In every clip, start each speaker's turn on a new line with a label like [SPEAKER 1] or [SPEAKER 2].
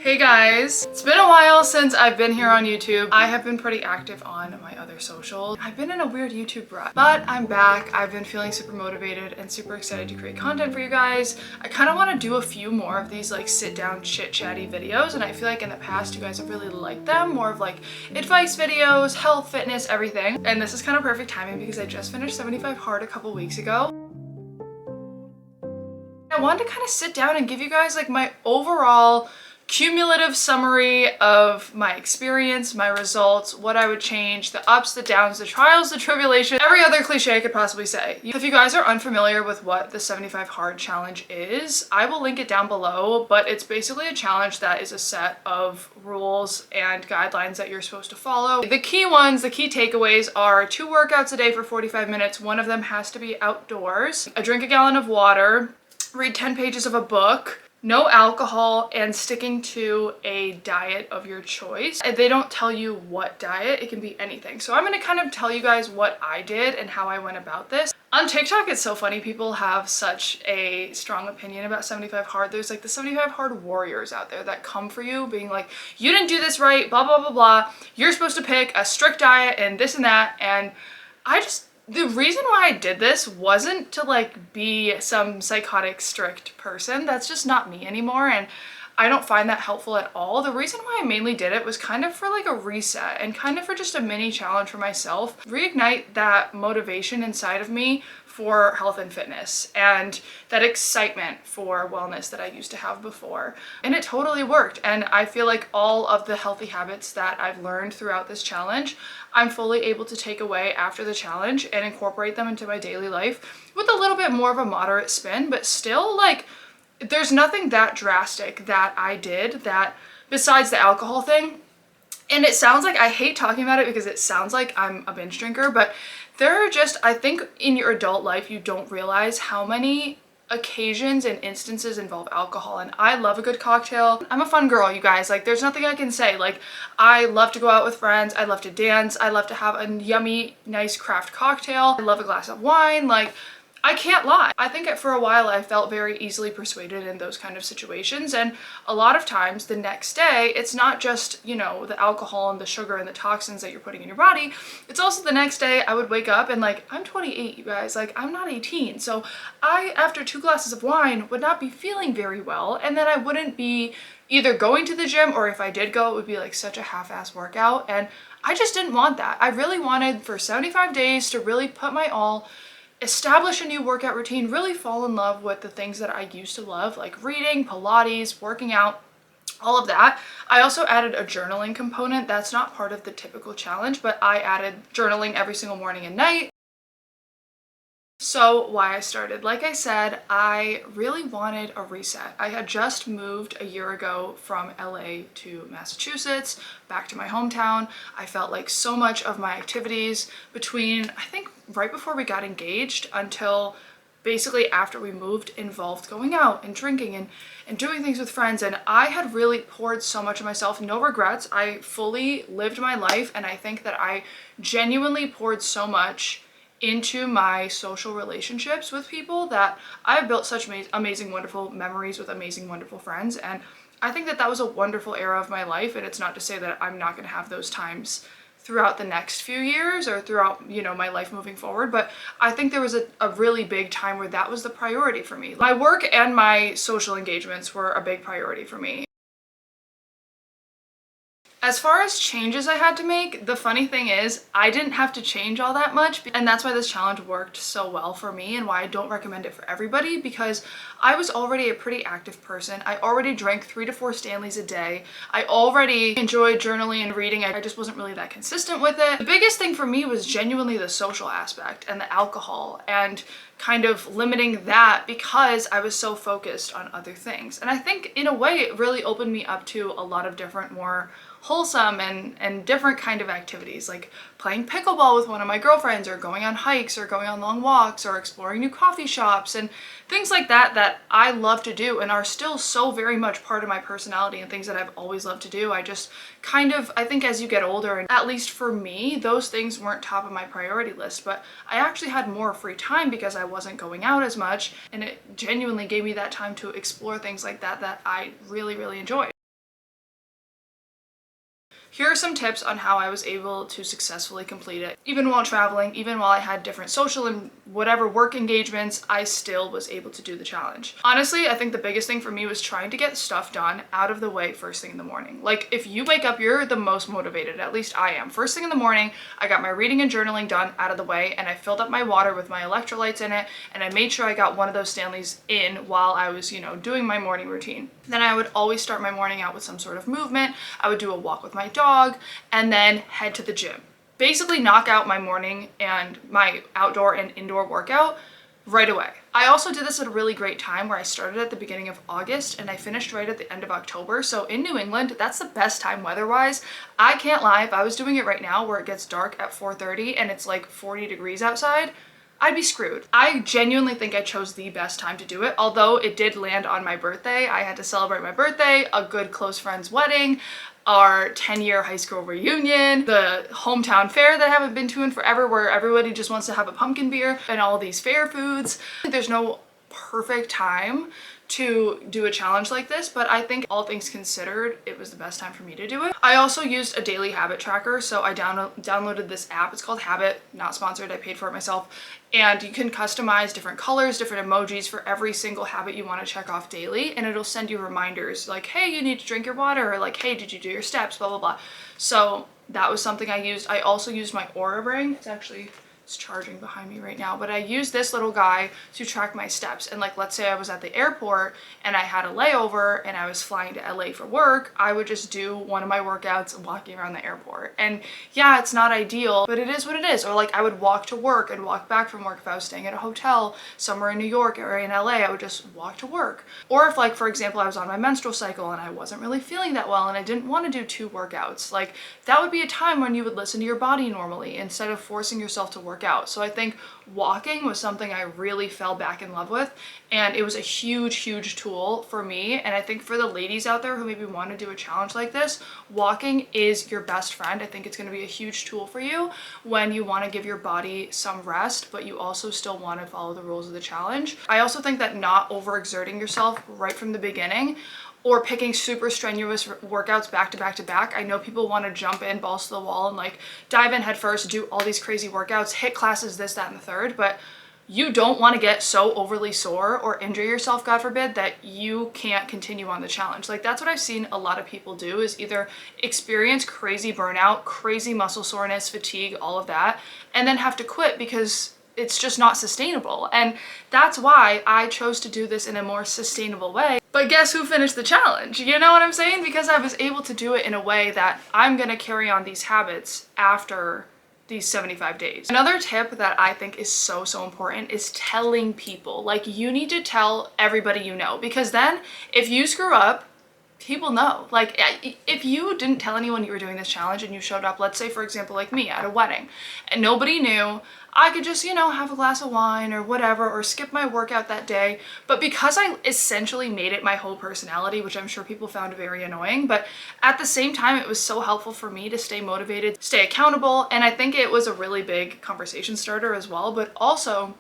[SPEAKER 1] Hey guys! It's been a while since I've been here on YouTube. I have been pretty active on my other socials. I've been in a weird YouTube rut, but I'm back. I've been feeling super motivated and super excited to create content for you guys. I kind of want to do a few more of these like sit down chit chatty videos, and I feel like in the past you guys have really liked them. More of like advice videos, health, fitness, everything. And this is kind of perfect timing because I just finished 75 Hard a couple weeks ago. I wanted to kind of sit down and give you guys like my overall cumulative summary of my experience, my results, what I would change, the ups, the downs, the trials, the tribulations, every other cliche I could possibly say. If you guys are unfamiliar with what the 75 Hard challenge is, I will link it down below, but it's basically a challenge that is a set of rules and guidelines that you're supposed to follow. The key ones, the key takeaways are 2 workouts a day for 45 minutes. One of them has to be outdoors. Drink a gallon of water, read 10 pages of a book, no alcohol, and sticking to a diet of your choice. They don't tell you what diet, it can be anything. So I'm gonna kind of tell you guys what I did and how I went about this. On TikTok, it's so funny, people have such a strong opinion about 75 Hard. There's like the 75 Hard warriors out there that come for you being like, you didn't do this right, blah, blah, blah, blah. You're supposed to pick a strict diet and this and that. And the reason why I did this wasn't to like be some psychotic strict person. That's just not me anymore, and I don't find that helpful at all. The reason why I mainly did it was kind of for like a reset and kind of for just a mini challenge for myself. Reignite that motivation inside of me for health and fitness and that excitement for wellness that I used to have before. And it totally worked. And I feel like all of the healthy habits that I've learned throughout this challenge, I'm fully able to take away after the challenge and incorporate them into my daily life with a little bit more of a moderate spin, but still like there's nothing that drastic that I did that besides the alcohol thing. And it sounds like, I hate talking about it because it sounds like I'm a binge drinker, but there are just, I think in your adult life, you don't realize how many occasions and instances involve alcohol. And I love a good cocktail. I'm a fun girl, you guys. Like, there's nothing I can say. Like, I love to go out with friends. I love to dance. I love to have a yummy, nice craft cocktail. I love a glass of wine. Like, I can't lie. I think for a while I felt very easily persuaded in those kind of situations, and a lot of times the next day it's not just, you know, the alcohol and the sugar and the toxins that you're putting in your body, it's also the next day I would wake up and like, I'm 28, you guys, like I'm not 18, so I, after 2 glasses of wine, would not be feeling very well, and then I wouldn't be either going to the gym, or if I did go, it would be like such a half-ass workout, and I just didn't want that. I really wanted for 75 days to really put my all, establish a new workout routine, really fall in love with the things that I used to love, like reading, Pilates, working out, all of that. I also added a journaling component. That's not part of the typical challenge, but I added journaling every single morning and night. So why I started, like I said, I really wanted a reset. I had just moved a year ago from LA to Massachusetts, back to my hometown. I felt like so much of my activities between, I think right before we got engaged until basically after we moved, involved going out and drinking and doing things with friends. And I had really poured so much of myself, no regrets. I fully lived my life, and I think that I genuinely poured so much into my social relationships with people that I've built such amazing, wonderful memories with amazing, wonderful friends. And I think that that was a wonderful era of my life. And it's not to say that I'm not going to have those times throughout the next few years or throughout, you know, my life moving forward. But I think there was a really big time where that was the priority for me. My work and my social engagements were a big priority for me. As far as changes I had to make, the funny thing is I didn't have to change all that much, and that's why this challenge worked so well for me and why I don't recommend it for everybody, because I was already a pretty active person. I already drank 3 to 4 Stanleys a day. I already enjoyed journaling and reading. I just wasn't really that consistent with it. The biggest thing for me was genuinely the social aspect and the alcohol, and kind of limiting that because I was so focused on other things. And I think in a way it really opened me up to a lot of different, more wholesome and different kind of activities, like playing pickleball with one of my girlfriends, or going on hikes, or going on long walks, or exploring new coffee shops and things like that that I love to do and are still so very much part of my personality and things that I've always loved to do. I just kind of, I think as you get older, and at least for me, those things weren't top of my priority list, but I actually had more free time because I wasn't going out as much, and it genuinely gave me that time to explore things like that that I really, really enjoy. Here are some tips on how I was able to successfully complete it. Even while traveling, even while I had different social and whatever work engagements, I still was able to do the challenge. Honestly, I think the biggest thing for me was trying to get stuff done out of the way first thing in the morning. Like if you wake up, you're the most motivated, at least I am. First thing in the morning, I got my reading and journaling done out of the way, and I filled up my water with my electrolytes in it, and I made sure I got one of those Stanleys in while I was, doing my morning routine. Then I would always start my morning out with some sort of movement. I would do a walk with my dog and then head to the gym. Basically knock out my morning and my outdoor and indoor workout right away. I also did this at a really great time where I started at the beginning of August and I finished right at the end of October. So in New England, that's the best time weather-wise. I can't lie, if I was doing it right now where it gets dark at 4:30 and it's like 40 degrees outside, I'd be screwed. I genuinely think I chose the best time to do it, although it did land on my birthday. I had to celebrate my birthday, a good close friend's wedding, our 10-year high school reunion, the hometown fair that I haven't been to in forever where everybody just wants to have a pumpkin beer, and all these fair foods. There's no perfect time to do a challenge like this, but I think all things considered, it was the best time for me to do it. I also used a daily habit tracker, so I downloaded this app. It's called Habit, not sponsored, I paid for it myself. And you can customize different colors, different emojis for every single habit you want to check off daily, and it'll send you reminders like, hey, you need to drink your water, or like, hey, did you do your steps, blah, blah, blah. So that was something I used. I also used my Oura Ring. It's charging behind me right now, but I used this little guy to track my steps. And like, let's say I was at the airport and I had a layover and I was flying to LA for work, I would just do one of my workouts walking around the airport. And yeah, it's not ideal, but it is what it is. Or like I would walk to work and walk back from work if I was staying at a hotel somewhere in New York or in LA, I would just walk to work. Or if like, for example, I was on my menstrual cycle and I wasn't really feeling that well and I didn't want to do 2 workouts, like that would be a time when you would listen to your body normally instead of forcing yourself to work out. So I think walking was something I really fell back in love with, and it was a huge tool for me. And I think for the ladies out there who maybe want to do a challenge like this, walking is your best friend. I think it's going to be a huge tool for you when you want to give your body some rest, but you also still want to follow the rules of the challenge. I also think that not overexerting yourself right from the beginning or picking super strenuous workouts back to back to back. I know people want to jump in, balls to the wall, and like dive in head first, do all these crazy workouts, hit classes, this, that, and the third, but you don't want to get so overly sore or injure yourself, God forbid, that you can't continue on the challenge. Like that's what I've seen a lot of people do, is either experience crazy burnout, crazy muscle soreness, fatigue, all of that, and then have to quit because it's just not sustainable. And that's why I chose to do this in a more sustainable way. But guess who finished the challenge? You know what I'm saying? Because I was able to do it in a way that I'm gonna carry on these habits after these 75 days. Another tip that I think is so important is telling people. Like you need to tell everybody you know, because then if you screw up, people know. Like if you didn't tell anyone you were doing this challenge and you showed up, let's say for example like me at a wedding, and nobody knew, I could just, have a glass of wine or whatever, or skip my workout that day. But because I essentially made it my whole personality, which I'm sure people found very annoying, but at the same time, it was so helpful for me to stay motivated, stay accountable. And I think it was a really big conversation starter as well. But also,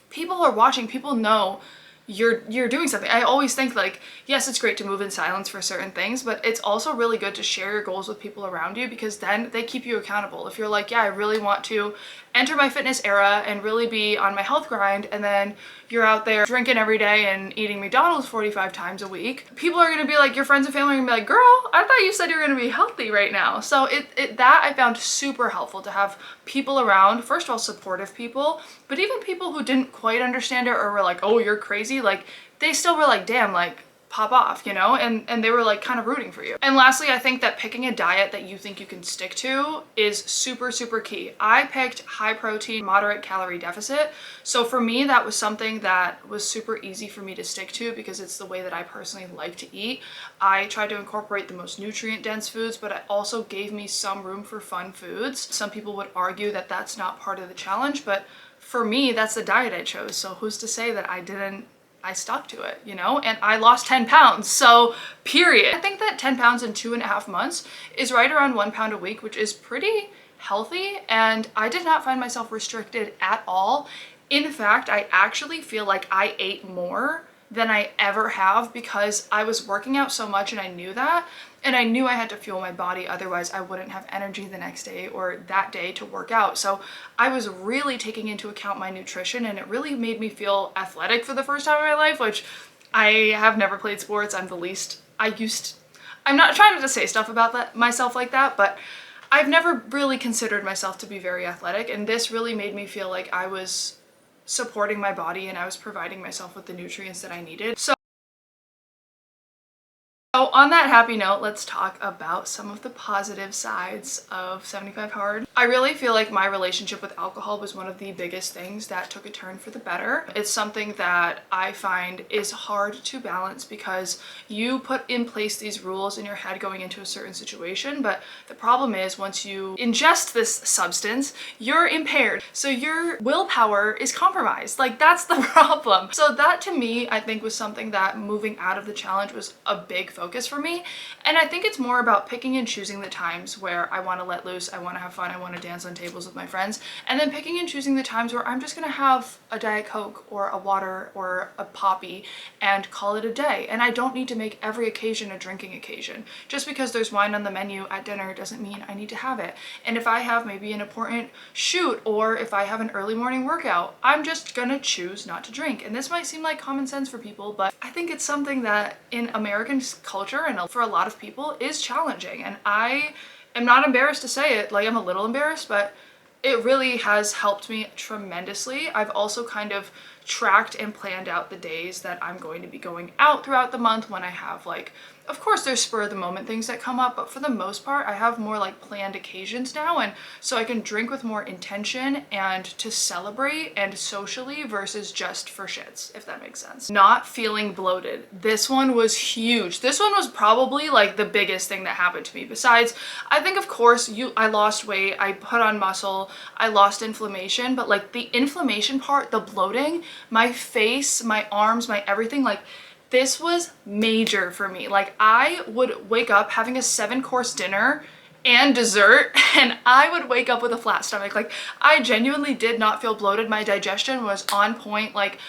[SPEAKER 1] people are watching, people know you're doing something. I always think like, yes, it's great to move in silence for certain things, but it's also really good to share your goals with people around you, because then they keep you accountable. If you're like, yeah, I really want to enter my fitness era and really be on my health grind, and then you're out there drinking every day and eating McDonald's 45 times a week, people are gonna be like, your friends and family are gonna be like, girl, I thought you said you were gonna be healthy right now. So that I found super helpful to have people around, first of all, supportive people, but even people who didn't quite understand it or were like, oh, you're crazy, like they still were like, damn, like pop off, and they were like kind of rooting for you. And lastly, I think that picking a diet that you think you can stick to is super key. I picked high protein, moderate calorie deficit. So for me, that was something that was super easy for me to stick to because it's the way that I personally like to eat. I tried to incorporate the most nutrient dense foods, but it also gave me some room for fun foods. Some people would argue that that's not part of the challenge, but for me, that's the diet I chose. So who's to say that I stuck to it, and I lost 10 pounds. So period. I think that 10 pounds in 2.5 months is right around 1 pound a week, which is pretty healthy. And I did not find myself restricted at all. In fact, I actually feel like I ate more than I ever have because I was working out so much and I knew that. And I knew I had to fuel my body, otherwise I wouldn't have energy the next day or that day to work out. So I was really taking into account my nutrition, and it really made me feel athletic for the first time in my life, which I have never played sports. I'm not trying to say stuff about that myself like that, but I've never really considered myself to be very athletic, and this really made me feel like I was supporting my body and I was providing myself with the nutrients that I needed. So on that happy note, let's talk about some of the positive sides of 75 Hard. I really feel like my relationship with alcohol was one of the biggest things that took a turn for the better. It's something that I find is hard to balance because you put in place these rules in your head going into a certain situation, but the problem is once you ingest this substance, you're impaired. So your willpower is compromised. Like, that's the problem. So that to me, I think was something that moving out of the challenge was a big focus for me. And I think it's more about picking and choosing the times where I want to let loose, I want to have fun, I want to dance on tables with my friends, and then picking and choosing the times where I'm just going to have a Diet Coke or a water or a Poppi and call it a day. And I don't need to make every occasion a drinking occasion. Just because there's wine on the menu at dinner doesn't mean I need to have it. And if I have maybe an important shoot or if I have an early morning workout, I'm just gonna choose not to drink. And this might seem like common sense for people, but I think it's something that in American culture and for a lot of people is challenging. And I am not embarrassed to say it. Like, I'm a little embarrassed, but it really has helped me tremendously. I've also kind of tracked and planned out the days that I'm going to be going out throughout the month when I have, like, of course there's spur of the moment things that come up, but for the most part I have more like planned occasions now, and so I can drink with more intention and to celebrate and socially versus just for shits, if that makes sense. Not feeling bloated. This one was huge. This one was probably like the biggest thing that happened to me. Besides, I think of course I lost weight, I put on muscle, I lost inflammation, but like the inflammation part, the bloating, my face, my arms, my everything, like this was major for me. Like, I would wake up having a 7-course dinner and dessert, and I would wake up with a flat stomach. Like, I genuinely did not feel bloated. My digestion was on point. Like,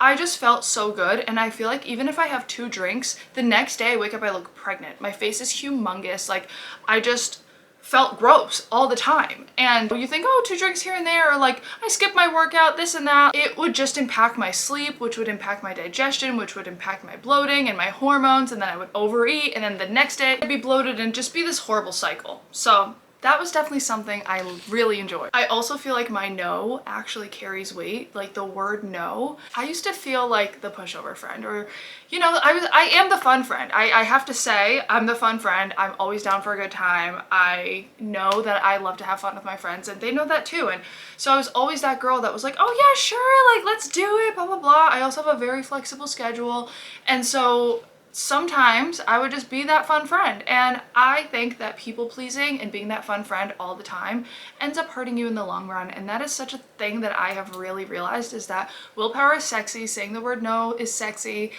[SPEAKER 1] I just felt so good. And I feel like even if I have 2 drinks, the next day I wake up, I look pregnant. My face is humongous. Like, I just felt gross all the time. And you think, oh, 2 drinks here and there, or like I skipped my workout, this and that. It would just impact my sleep, which would impact my digestion, which would impact my bloating and my hormones, and then I would overeat, and then the next day I'd be bloated and just be this horrible cycle. So that was definitely something I really enjoyed. I also feel like my no actually carries weight. Like, the word no. I used to feel like the pushover friend, or, you know, I am the fun friend. I have to say, I'm the fun friend. I'm always down for a good time. I know that I love to have fun with my friends, and they know that too. And so I was always that girl that was like, oh yeah, sure, like, let's do it, blah, blah, blah. I also have a very flexible schedule. And so sometimes I would just be that fun friend, and I think that people pleasing and being that fun friend all the time ends up hurting you in the long run. And that is such a thing that I have really realized, is that willpower is sexy, saying the word no is sexy.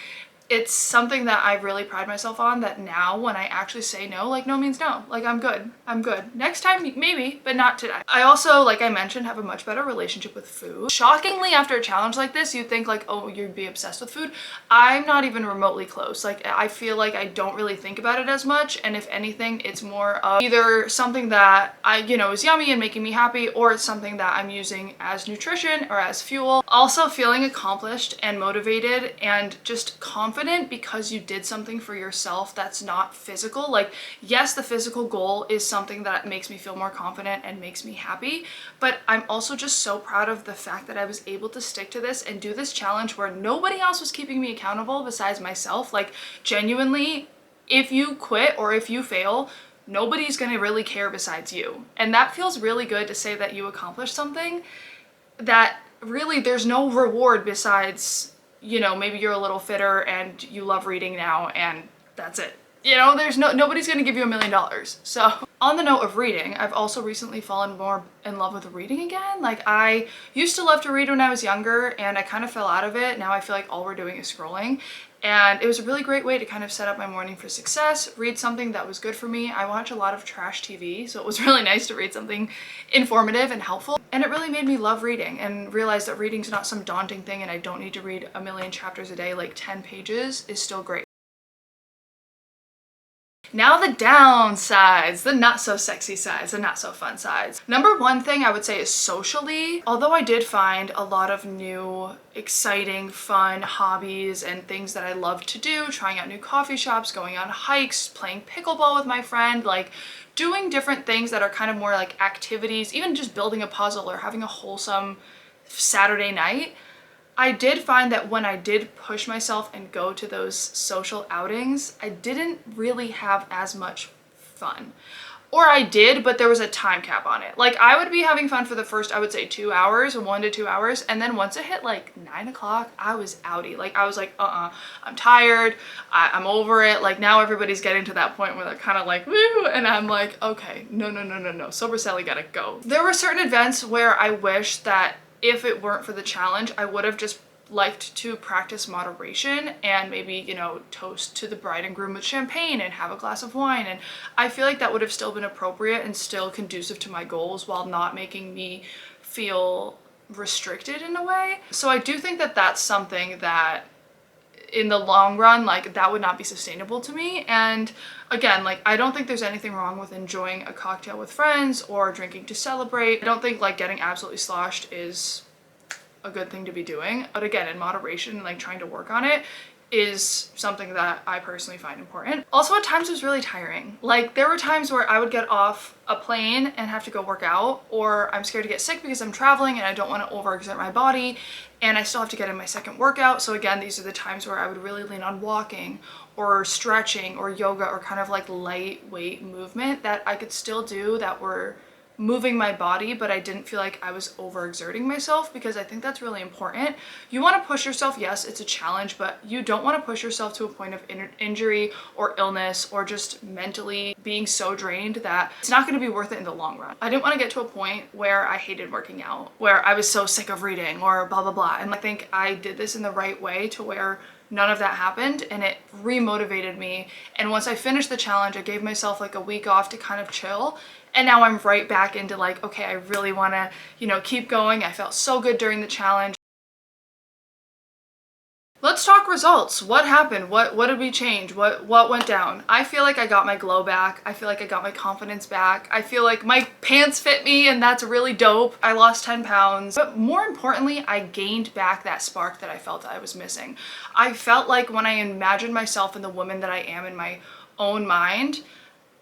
[SPEAKER 1] It's something that I really pride myself on, that now when I actually say no, like, no means no. Like, I'm good. I'm good. Next time, maybe, but not today. I also, like I mentioned, have a much better relationship with food. Shockingly, after a challenge like this, you'd think like, oh, you'd be obsessed with food. I'm not even remotely close. Like, I feel like I don't really think about it as much. And if anything, it's more of either something that is yummy and making me happy, or it's something that I'm using as nutrition or as fuel. Also feeling accomplished and motivated and just confident because you did something for yourself that's not physical. Like, yes, the physical goal is something that makes me feel more confident and makes me happy, but I'm also just so proud of the fact that I was able to stick to this and do this challenge where nobody else was keeping me accountable besides myself. Like, genuinely, if you quit or if you fail, nobody's gonna really care besides you. And that feels really good, to say that you accomplished something that really there's no reward besides, maybe you're a little fitter and you love reading now, and that's it. There's nobody's gonna give you $1 million. So on the note of reading, I've also recently fallen more in love with reading again. Like, I used to love to read when I was younger, and I kind of fell out of it. Now I feel like all we're doing is scrolling. And it was a really great way to kind of set up my morning for success, read something that was good for me. I watch a lot of trash TV, so it was really nice to read something informative and helpful. And it really made me love reading and realize that reading's not some daunting thing, and I don't need to read 1 million chapters a day. Like, 10 pages is still great. Now the downsides, the not so sexy sides, the not so fun sides. Number one thing I would say is socially. Although I did find a lot of new, exciting, fun hobbies and things that I love to do, trying out new coffee shops, going on hikes, playing pickleball with my friend, like doing different things that are kind of more like activities, even just building a puzzle or having a wholesome Saturday night. I did find that when I did push myself and go to those social outings, I didn't really have as much fun. Or I did, but there was a time cap on it. Like I would be having fun for the first, I would say 2 hours, 1 to 2 hours. And then once it hit like 9 o'clock, I was outie. Like I was like, I'm tired. I'm over it. Like now everybody's getting to that point where they're kind of like, woo. And I'm like, okay, no. Sober Sally gotta go. There were certain events where I wish that if it weren't for the challenge, I would have just liked to practice moderation and maybe, you know, toast to the bride and groom with champagne and have a glass of wine. And I feel like that would have still been appropriate and still conducive to my goals while not making me feel restricted in a way. So I do think that that's something that in the long run, like that would not be sustainable to me. And again, like I don't think there's anything wrong with enjoying a cocktail with friends or drinking to celebrate. I don't think like getting absolutely sloshed is a good thing to be doing, but again, in moderation, like trying to work on it is something that I personally find important. Also, at times it was really tiring. Like there were times where I would get off a plane and have to go work out, or I'm scared to get sick because I'm traveling and I don't want to overexert my body and I still have to get in my second workout. So again, these are the times where I would really lean on walking or stretching or yoga or kind of like lightweight movement that I could still do that were moving my body, but I didn't feel like I was overexerting myself, because I think that's really important. You want to push yourself, yes, it's a challenge, but you don't want to push yourself to a point of injury or illness or just mentally being so drained that it's not going to be worth it in the long run. I didn't want to get to a point where I hated working out, where I was so sick of reading or blah, blah, blah. And I think I did this in the right way to where none of that happened, and it re-motivated me. And once I finished the challenge, I gave myself like a week off to kind of chill. And now I'm right back into like, okay, I really want to, you know, keep going. I felt so good during the challenge. Let's talk results. What happened? What did we change? What went down? I feel like I got my glow back. I feel like I got my confidence back. I feel like my pants fit me, and that's really dope. I lost 10 pounds. But more importantly, I gained back that spark that I felt I was missing. I felt like when I imagined myself in the woman that I am in my own mind,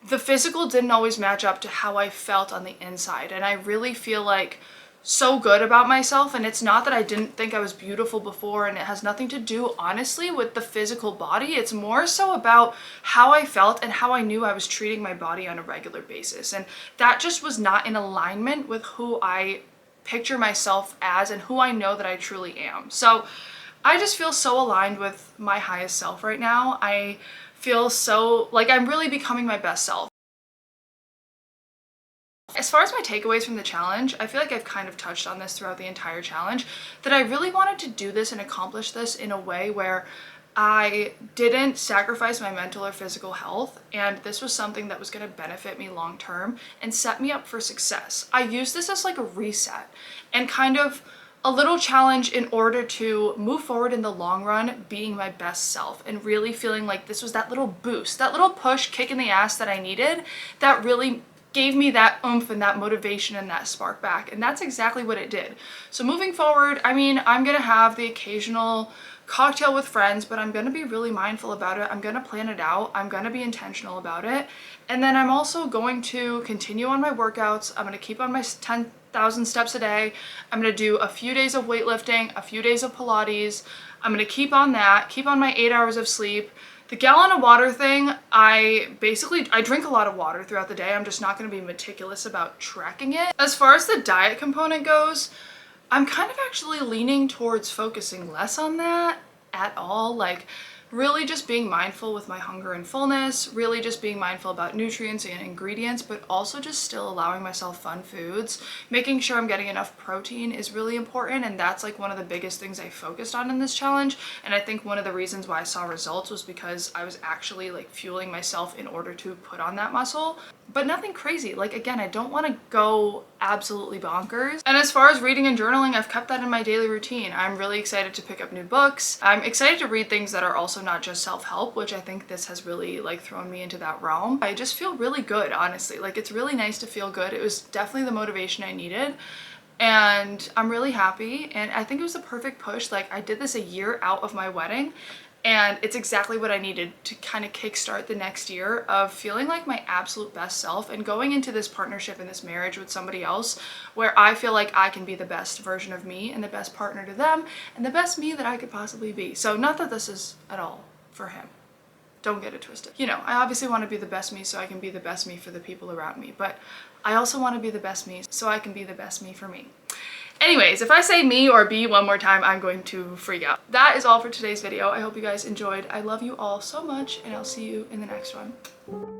[SPEAKER 1] the physical didn't always match up to how I felt on the inside. And I really feel like so good about myself. And it's not that I didn't think I was beautiful before, and it has nothing to do honestly with the physical body. It's more so about how I felt and how I knew I was treating my body on a regular basis. And that just was not in alignment with who I picture myself as and who I know that I truly am. So I just feel so aligned with my highest self right now. I feel so like I'm really becoming my best self. As far as my takeaways from the challenge, I feel like I've kind of touched on this throughout the entire challenge, that I really wanted to do this and accomplish this in a way where I didn't sacrifice my mental or physical health, and this was something that was going to benefit me long term and set me up for success. I used this as like a reset and kind of a little challenge in order to move forward in the long run, being my best self and really feeling like this was that little boost, that little push, kick in the ass that I needed, that really gave me that oomph and that motivation and that spark back. And that's exactly what it did. So moving forward, I mean, I'm gonna have the occasional cocktail with friends, but I'm gonna be really mindful about it. I'm gonna plan it out. I'm gonna be intentional about it. And then I'm also going to continue on my workouts. I'm gonna keep on my 10,000 steps a day. I'm gonna do a few days of weightlifting, a few days of Pilates. I'm gonna keep on that, keep on my 8 hours of sleep. The gallon of water thing, I drink a lot of water throughout the day. I'm just not gonna be meticulous about tracking it. As far as the diet component goes, I'm kind of actually leaning towards focusing less on that at all. Like really just being mindful with my hunger and fullness, really just being mindful about nutrients and ingredients, but also just still allowing myself fun foods. Making sure I'm getting enough protein is really important, and that's like one of the biggest things I focused on in this challenge. And I think one of the reasons why I saw results was because I was actually like fueling myself in order to put on that muscle. But nothing crazy. Like again, I don't want to go absolutely bonkers. And as far as reading and journaling, I've kept that in my daily routine. I'm really excited to pick up new books. I'm excited to read things that are also also not just self-help, which I think this has really like thrown me into that realm. I just feel really good, honestly. Like, it's really nice to feel good. It was definitely the motivation I needed. And I'm really happy, and I think it was the perfect push. Like, I did this a year out of my wedding, and it's exactly what I needed to kind of kickstart the next year of feeling like my absolute best self and going into this partnership and this marriage with somebody else where I feel like I can be the best version of me and the best partner to them and the best me that I could possibly be. So not that this is at all for him. Don't get it twisted. You know, I obviously want to be the best me so I can be the best me for the people around me, but I also want to be the best me so I can be the best me for me. Anyways, if I say me or be one more time, I'm going to freak out. That is all for today's video. I hope you guys enjoyed. I love you all so much, and I'll see you in the next one.